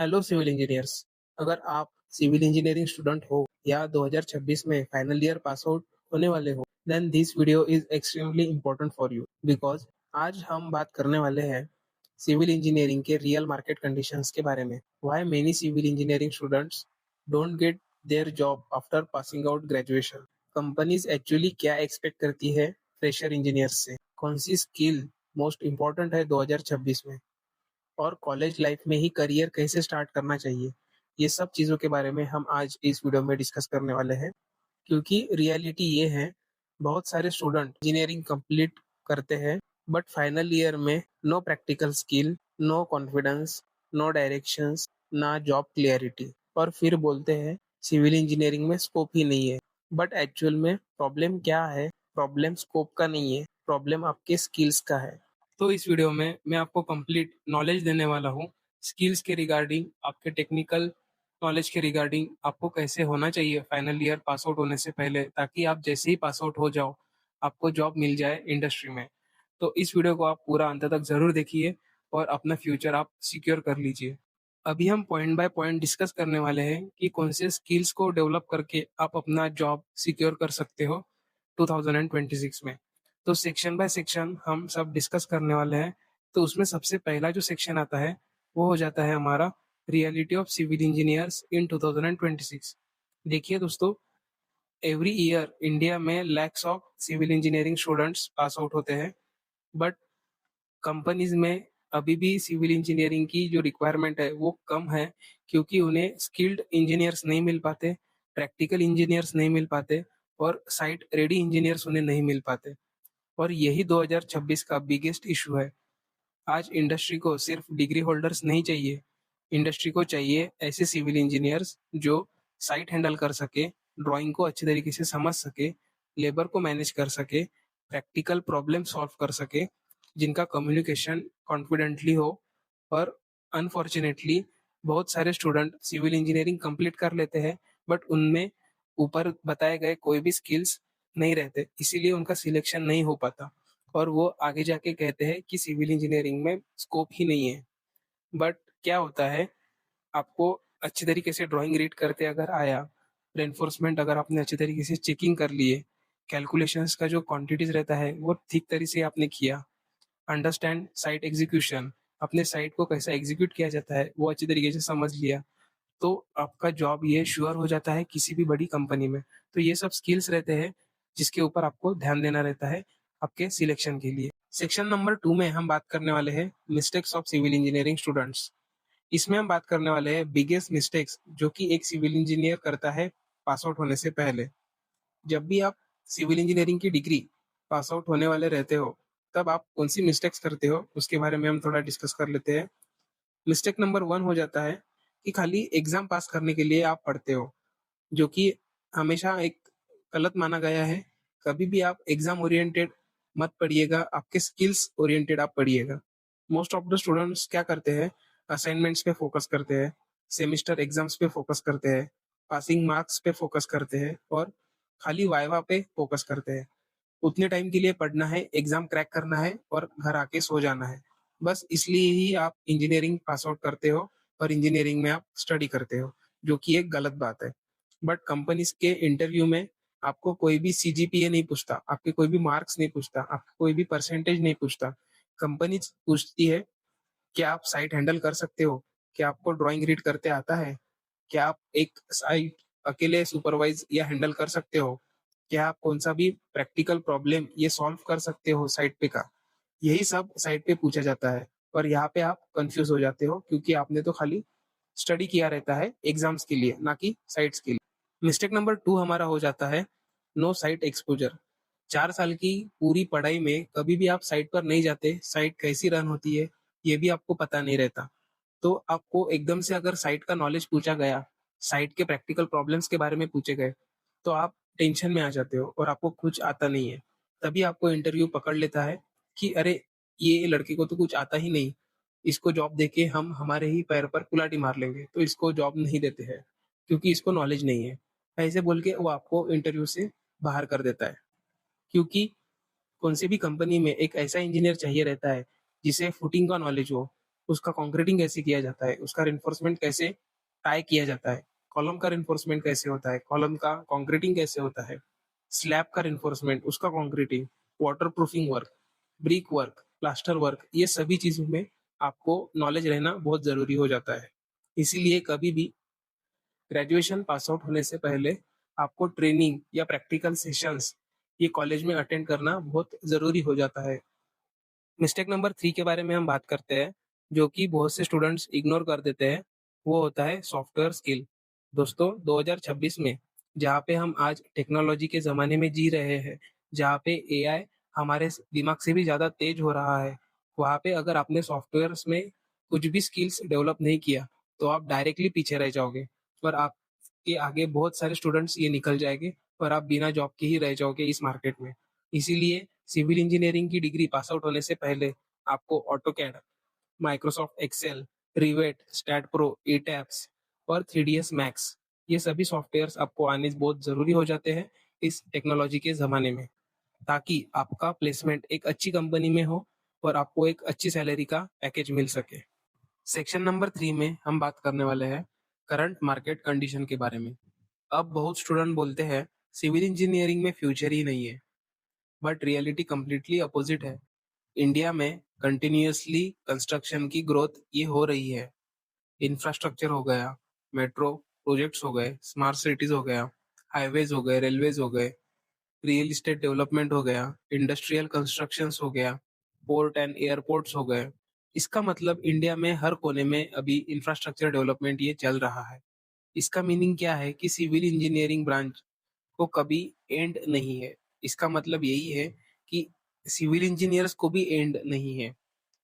Hello civil engineers. अगर आप civil engineering student हो या 2026 में फाइनल ईयर पास आउट होने वाले हो, then this video is extremely important for you because आज हम बात करने वाले हैं सिविल इंजीनियरिंग के रियल मार्केट कंडीशंस के बारे में। Why many civil engineering students don't get their job after passing out graduation. Companies actually क्या एक्सपेक्ट करती है फ्रेशर इंजीनियर्स से, कौन सी स्किल मोस्ट इम्पोर्टेंट है 2026 में, और कॉलेज लाइफ में ही करियर कैसे स्टार्ट करना चाहिए। ये सब चीज़ों के बारे में हम आज इस वीडियो में डिस्कस करने वाले हैं, क्योंकि रियलिटी ये है, बहुत सारे स्टूडेंट इंजीनियरिंग कंप्लीट करते हैं बट फाइनल ईयर में no practical skill, no confidence, no directions, ना जॉब क्लियरिटी, और फिर बोलते हैं सिविल इंजीनियरिंग में स्कोप ही नहीं है। बट एक्चुअल में प्रॉब्लम क्या है? प्रॉब्लम स्कोप का नहीं है, प्रॉब्लम आपके स्किल्स का है। तो इस वीडियो में मैं आपको कंप्लीट नॉलेज देने वाला हूँ स्किल्स के रिगार्डिंग, आपके टेक्निकल नॉलेज के रिगार्डिंग, आपको कैसे होना चाहिए फाइनल ईयर पास आउट होने से पहले, ताकि आप जैसे ही पास आउट हो जाओ आपको जॉब मिल जाए इंडस्ट्री में। तो इस वीडियो को आप पूरा अंत तक जरूर देखिए और अपना फ्यूचर आप सिक्योर कर लीजिए। अभी हम पॉइंट बाय पॉइंट डिस्कस करने वाले हैं कि कौन से स्किल्स को डेवलप करके आप अपना जॉब सिक्योर कर सकते हो 2026 में। तो सेक्शन बाय सेक्शन हम सब डिस्कस करने वाले हैं। तो उसमें सबसे पहला जो सेक्शन आता है वो हो जाता है हमारा reality of civil engineers in 2026। देखिए दोस्तों, एवरी ईयर इंडिया में lakhs of civil engineering students pass out होते हैं, बट कंपनीज में अभी भी सिविल इंजीनियरिंग की जो रिक्वायरमेंट है वो कम है, क्योंकि उन्हें स्किल्ड इंजीनियर्स नहीं मिल पाते, प्रैक्टिकल इंजीनियर्स नहीं मिल पाते, और साइट रेडी इंजीनियर्स उन्हें नहीं मिल पाते। और यही 2026 का बिगेस्ट इशू है। आज इंडस्ट्री को सिर्फ डिग्री होल्डर्स नहीं चाहिए, इंडस्ट्री को चाहिए ऐसे सिविल इंजीनियर्स जो साइट हैंडल कर सके, ड्राइंग को अच्छे तरीके से समझ सके, लेबर को मैनेज कर सके, प्रैक्टिकल प्रॉब्लम सॉल्व कर सके, जिनका कम्युनिकेशन कॉन्फिडेंटली हो। और अनफॉर्चुनेटली बहुत सारे स्टूडेंट सिविल इंजीनियरिंग कंप्लीट कर लेते हैं, बट उनमें ऊपर बताए गए कोई भी स्किल्स नहीं रहते, इसीलिए उनका सिलेक्शन नहीं हो पाता, और वो आगे जाके कहते हैं कि सिविल इंजीनियरिंग में स्कोप ही नहीं है। बट क्या होता है, आपको अच्छे तरीके से ड्राइंग रीड करते अगर आया, रेनफोर्समेंट अगर आपने अच्छे तरीके से चेकिंग कर लिए, कैलकुलेशंस का जो क्वांटिटीज रहता है वो ठीक तरीके से आपने किया, अंडरस्टैंड साइट एग्जीक्यूशन, अपने साइट को कैसा एग्जीक्यूट किया जाता है वो अच्छे तरीके से समझ लिया, तो आपका जॉब ये श्योर हो जाता है किसी भी बड़ी कंपनी में। तो ये सब स्किल्स रहते हैं जिसके ऊपर आपको ध्यान देना रहता है आपके सिलेक्शन के लिए। सेक्शन नंबर 2 में हम बात करने वाले हैं mistakes of civil engineering students. इसमें हम बात करने वाले हैं बिगेस्ट मिस्टेक्स जो कि एक सिविल इंजीनियर करता है पास आउट होने से पहले। जब भी आप सिविल इंजीनियरिंग की डिग्री पास आउट होने वाले रहते हो, तब आप कौन सी मिस्टेक्स करते हो उसके बारे में हम थोड़ा डिस्कस कर लेते हैं। मिस्टेक नंबर 1 हो जाता है कि खाली एग्जाम पास करने के लिए आप पढ़ते हो, जो कि हमेशा एक गलत माना गया है। कभी भी आप एग्जाम ओरिएंटेड मत पढ़िएगा, आपके स्किल्स ओरिएंटेड आप पढ़िएगा। मोस्ट ऑफ द स्टूडेंट्स क्या करते हैं, असाइनमेंट्स पे फोकस करते हैं, सेमेस्टर एग्जाम्स पे फोकस करते हैं, पासिंग मार्क्स पे फोकस करते हैं, और खाली वाइवा पे फोकस करते हैं। उतने टाइम के लिए पढ़ना है, एग्जाम क्रैक करना है और घर आके सो जाना है। बस इसलिए ही आप इंजीनियरिंग पास आउट करते हो और इंजीनियरिंग में आप स्टडी करते हो, जो कि एक गलत बात है। बट कंपनीज के इंटरव्यू में आपको कोई भी सीजीपीए नहीं पूछता, आपके कोई भी मार्क्स नहीं पूछता, आपका कोई भी परसेंटेज नहीं पूछता। कंपनी पूछती है क्या आप साइट हैंडल कर सकते हो, क्या आपको ड्राइंग रीड करते आता है, क्या आप एक साइट अकेले सुपरवाइज या हैंडल कर सकते हो, क्या आप कौन सा भी प्रैक्टिकल प्रॉब्लम ये सॉल्व कर सकते हो साइट पे का। यही सब साइट पे पूछा जाता है, और यहाँ पे आप कंफ्यूज हो जाते हो क्योंकि आपने तो खाली स्टडी किया रहता है एग्जाम्स के लिए, ना कि साइट्स के लिए। मिस्टेक नंबर 2 हमारा हो जाता है नो साइट एक्सपोजर। 4 साल की पूरी पढ़ाई में कभी भी आप साइट पर नहीं जाते, साइट कैसी रन होती है ये भी आपको पता नहीं रहता। तो आपको एकदम से अगर साइट का नॉलेज पूछा गया, साइट के प्रैक्टिकल प्रॉब्लम्स के बारे में पूछे गए, तो आप टेंशन में आ जाते हो और आपको कुछ आता नहीं है। तभी आपको इंटरव्यू पकड़ लेता है कि अरे, ये लड़के को तो कुछ आता ही नहीं, इसको जॉब देके हम हमारे ही पैर पर कुल्हाड़ी मार लेंगे, तो इसको जॉब नहीं देते हैं क्योंकि इसको नॉलेज नहीं है। ऐसे बोल के वो आपको इंटरव्यू से बाहर कर देता है, क्योंकि कौन सी भी कंपनी में एक ऐसा इंजीनियर चाहिए रहता है जिसे फुटिंग का नॉलेज हो, उसका कंक्रीटिंग कैसे किया जाता है, उसका रिइंफोर्समेंट कैसे टाई किया जाता है, कॉलम का रिइंफोर्समेंट कैसे होता है, कॉलम का कंक्रीटिंग कैसे होता है, स्लैब का रिइंफोर्समेंट, उसका concreting, water proofing work, brick work, plaster work, ये सभी चीजों में आपको नॉलेज रहना बहुत जरूरी हो जाता है। इसीलिए कभी भी ग्रेजुएशन पास आउट होने से पहले आपको ट्रेनिंग या प्रैक्टिकल सेशंस ये कॉलेज में अटेंड करना बहुत जरूरी हो जाता है। मिस्टेक नंबर 3 के बारे में हम बात करते हैं, जो कि बहुत से स्टूडेंट्स इग्नोर कर देते हैं, वो होता है सॉफ्टवेयर स्किल। दोस्तों, 2026 में जहाँ पे हम आज टेक्नोलॉजी के ज़माने में जी रहे हैं, जहाँ पे एआई हमारे दिमाग से भी ज़्यादा तेज हो रहा है, वहाँ पे अगर आपने सॉफ्टवेयर्स में कुछ भी स्किल्स डेवलप नहीं किया, तो आप डायरेक्टली पीछे रह जाओगे और आपके आगे बहुत सारे स्टूडेंट्स ये निकल जाएंगे और आप बिना जॉब के ही रह जाओगे इस मार्केट में। इसीलिए सिविल इंजीनियरिंग की डिग्री पास आउट होने से पहले आपको AutoCAD, Microsoft Excel, Revit, STAAD Pro, ETABS और 3ds मैक्स ये सभी सॉफ्टवेयर्स आपको आने बहुत जरूरी हो जाते हैं इस टेक्नोलॉजी के जमाने में, ताकि आपका प्लेसमेंट एक अच्छी कंपनी में हो और आपको एक अच्छी सैलरी का पैकेज मिल सके। सेक्शन नंबर 3 में हम बात करने वाले हैं करंट मार्केट कंडीशन के बारे में। अब बहुत स्टूडेंट बोलते हैं सिविल इंजीनियरिंग में फ्यूचर ही नहीं है, बट रियलिटी कंप्लीटली अपोजिट है। इंडिया में कंटिन्यूअसली कंस्ट्रक्शन की ग्रोथ ये हो रही है। इंफ्रास्ट्रक्चर हो गया, मेट्रो प्रोजेक्ट्स हो गए, स्मार्ट सिटीज हो गया, हाईवेज हो गए, रेलवेज हो गए, रियल एस्टेट डेवलपमेंट हो गया, इंडस्ट्रियल कंस्ट्रक्शंस हो गया, पोर्ट एंड एयरपोर्ट्स हो गए। इसका मतलब इंडिया में हर कोने में अभी इंफ्रास्ट्रक्चर डेवलपमेंट ये चल रहा है। इसका मीनिंग क्या है कि सिविल इंजीनियरिंग ब्रांच को कभी एंड नहीं है। इसका मतलब यही है कि सिविल इंजीनियर्स को भी एंड नहीं है।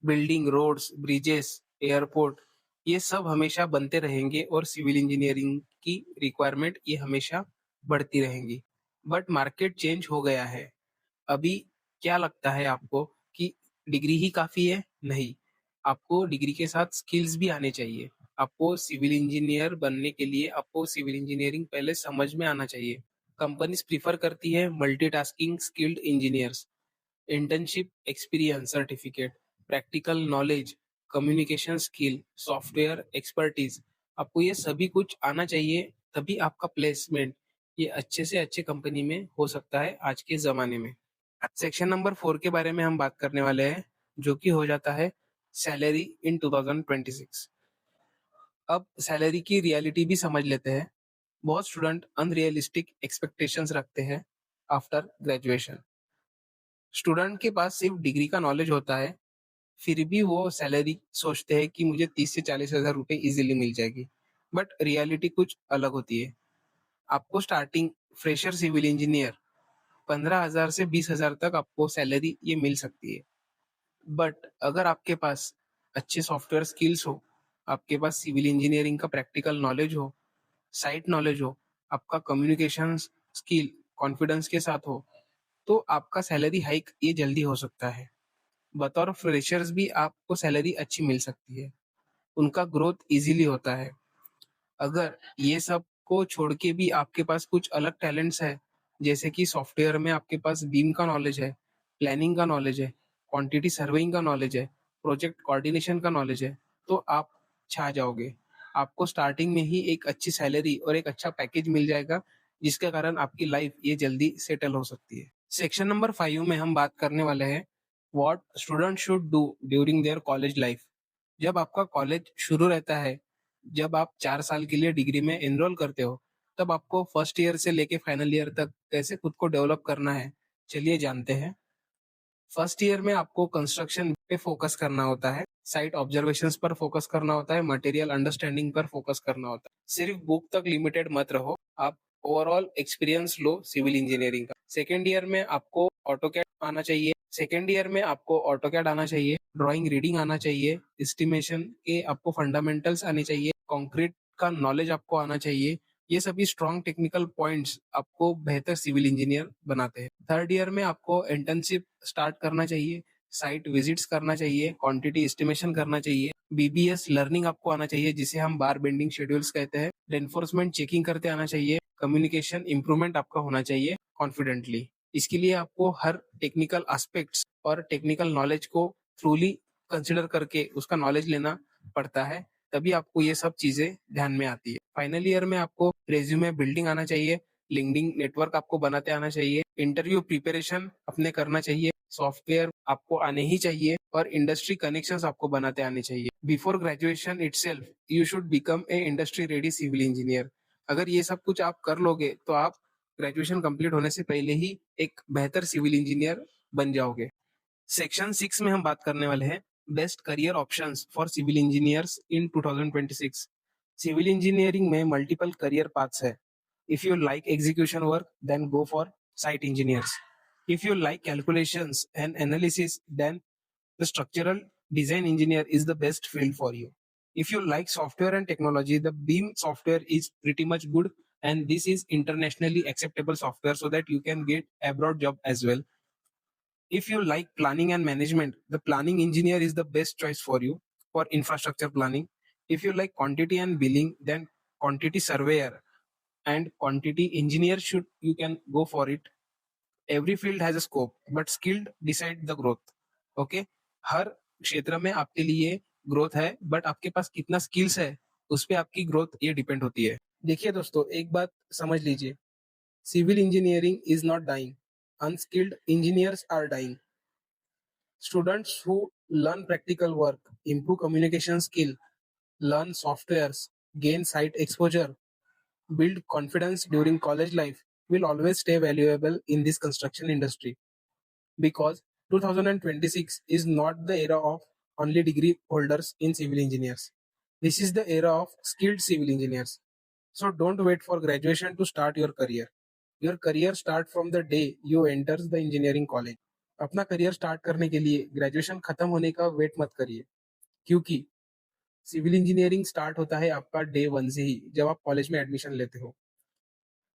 बिल्डिंग, रोड्स, ब्रिजेस, एयरपोर्ट ये सब हमेशा बनते रहेंगे और सिविल इंजीनियरिंग की रिक्वायरमेंट ये हमेशा बढ़ती रहेंगी। बट मार्केट चेंज हो गया है। अभी क्या लगता है आपको कि डिग्री ही काफ़ी है? नहीं, आपको डिग्री के साथ स्किल्स भी आने चाहिए। आपको सिविल इंजीनियर बनने के लिए आपको सिविल इंजीनियरिंग पहले समझ में आना चाहिए। कंपनीज प्रीफर करती है multitasking skilled engineers, internship experience certificate, practical knowledge, communication skill, software expertise. आपको ये सभी कुछ आना चाहिए, तभी आपका प्लेसमेंट ये अच्छे से अच्छे कंपनी में हो सकता है आज के ज़माने में। सेक्शन नंबर 4 के बारे में हम बात करने वाले हैं, जो कि हो जाता है सैलरी इन 2026। अब सैलरी की रियलिटी भी समझ लेते हैं। बहुत स्टूडेंट अनरियलिस्टिक एक्सपेक्टेशंस रखते हैं आफ्टर ग्रेजुएशन। स्टूडेंट के पास सिर्फ डिग्री का नॉलेज होता है, फिर भी वो सैलरी सोचते हैं कि मुझे 30 से 40,000 रुपए इजीली मिल जाएगी। बट रियलिटी कुछ अलग होती है। आपको स्टार्टिंग फ्रेशर सिविल इंजीनियर 15,000 से 20,000 तक आपको सैलरी ये मिल सकती है। बट अगर आपके पास अच्छे सॉफ्टवेयर स्किल्स हो, आपके पास सिविल इंजीनियरिंग का प्रैक्टिकल नॉलेज हो, साइट नॉलेज हो, आपका कम्युनिकेशन स्किल कॉन्फिडेंस के साथ हो, तो आपका सैलरी हाइक ये जल्दी हो सकता है। बतौर फ्रेशर्स भी आपको सैलरी अच्छी मिल सकती है। उनका ग्रोथ इजीली होता है। अगर ये सब को छोड़ के भी आपके पास कुछ अलग टैलेंट्स है, जैसे कि सॉफ्टवेयर में आपके पास बीम का नॉलेज है, प्लानिंग का नॉलेज है, क्वांटिटी सर्वेइंग का नॉलेज है, प्रोजेक्ट कोऑर्डिनेशन का नॉलेज है, तो आप छा जाओगे। आपको स्टार्टिंग में ही एक अच्छी सैलरी और एक अच्छा पैकेज मिल जाएगा, जिसके कारण आपकी लाइफ ये जल्दी सेटल हो सकती है। सेक्शन नंबर 5 में हम बात करने वाले हैं what student should do during their college life. जब आपका कॉलेज शुरू रहता है, जब आप 4 साल के लिए डिग्री में एनरोल करते हो, तब आपको फर्स्ट ईयर से लेके फाइनल ईयर तक कैसे खुद को डेवलप करना है, चलिए जानते हैं। फर्स्ट ईयर में आपको कंस्ट्रक्शन पे फोकस करना होता है, साइट ऑब्जर्वेशंस पर फोकस करना होता है, मटेरियल अंडरस्टैंडिंग पर फोकस करना होता है। सिर्फ बुक तक लिमिटेड मत रहो, आप ओवरऑल एक्सपीरियंस लो सिविल इंजीनियरिंग का। सेकेंड ईयर में आपको ऑटोकैड आना चाहिए। सेकेंड ईयर में आपको ऑटोकैड आना चाहिए, ड्राइंग रीडिंग आना चाहिए, एस्टिमेशन के आपको फंडामेंटल्स आने चाहिए, कंक्रीट का नॉलेज आपको आना चाहिए। ये सभी स्ट्रॉन्ग टेक्निकल पॉइंट्स आपको बेहतर सिविल इंजीनियर बनाते हैं। थर्ड ईयर में आपको इंटर्नशिप स्टार्ट करना चाहिए, साइट विजिट्स करना चाहिए, क्वांटिटी एस्टिमेशन करना चाहिए, बीबीएस लर्निंग आपको आना चाहिए, जिसे हम बार बेंडिंग शेड्यूल्स कहते हैं, रेनफोर्समेंट चेकिंग करते आना चाहिए, कम्युनिकेशन इंप्रूवमेंट आपका होना चाहिए कॉन्फिडेंटली। इसके लिए आपको हर टेक्निकल एस्पेक्ट्स और टेक्निकल नॉलेज को थ्रूली कंसिडर करके उसका नॉलेज लेना पड़ता है, तभी आपको ये सब चीजें ध्यान में आती है। फाइनल ईयर में आपको रेज्यूमे बिल्डिंग आना चाहिए, लिंक्डइन नेटवर्क आपको बनाते आना चाहिए, इंटरव्यू प्रिपरेशन अपने करना चाहिए, सॉफ्टवेयर आपको आने ही चाहिए और इंडस्ट्री कनेक्शंस आपको बनाते आने चाहिए। Before graduation itself you should become a industry ready civil engineer. अगर ये सब कुछ आप कर लोगे तो आप ग्रेजुएशन कंप्लीट होने से पहले ही एक बेहतर सिविल इंजीनियर बन जाओगे। सेक्शन 6 में हम बात करने वाले हैं best career options for civil engineers in 2026। Civil engineering में मल्टीपल करियर पाथ्स है। If you like execution work then go for site engineers. If you like calculations and analysis then the structural design engineer is the best field for you. If you like software and technology, the Beam software is pretty much good, and this is internationally acceptable software so that you can get abroad job as well. If you like planning and management, the planning engineer is the best choice for you for infrastructure planning. If you like quantity and billing, then quantity surveyor and quantity engineer should you can go for it. Every field has a scope but skilled decide the growth. Okay, हर क्षेत्र में आपके लिए growth है, but आपके पास कितना skills है उस पे आपकी ग्रोथ ये डिपेंड होती है। देखिए दोस्तों, एक बात समझ लीजिए, civil engineering is not dying, unskilled engineers are dying. Students who learn practical work, improve communication skill, learn softwares, gain site exposure, build confidence during college life will always stay valuable in this construction industry, because 2026 is not the era of only degree holders in civil engineers. This is the era of skilled civil engineers. So don't wait for graduation to start your career. Your career start from the day you enters the engineering college. अपना career start करने के लिए graduation खत्म होने का wait मत करिए, क्योंकि सिविल इंजीनियरिंग स्टार्ट होता है आपका डे 1 से ही, जब आप कॉलेज में एडमिशन लेते हो।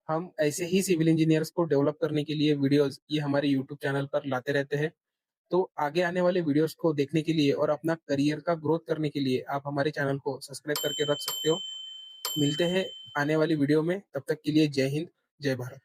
हम ऐसे ही सिविल इंजीनियर्स को डेवलप करने के लिए वीडियोस ये हमारे यूट्यूब चैनल पर लाते रहते हैं। तो आगे आने वाले वीडियोस को देखने के लिए और अपना करियर का ग्रोथ करने के लिए आप हमारे चैनल को सब्सक्राइब करके रख सकते हो। मिलते हैं आने वाली वीडियो में, तब तक के लिए जय हिंद, जय भारत।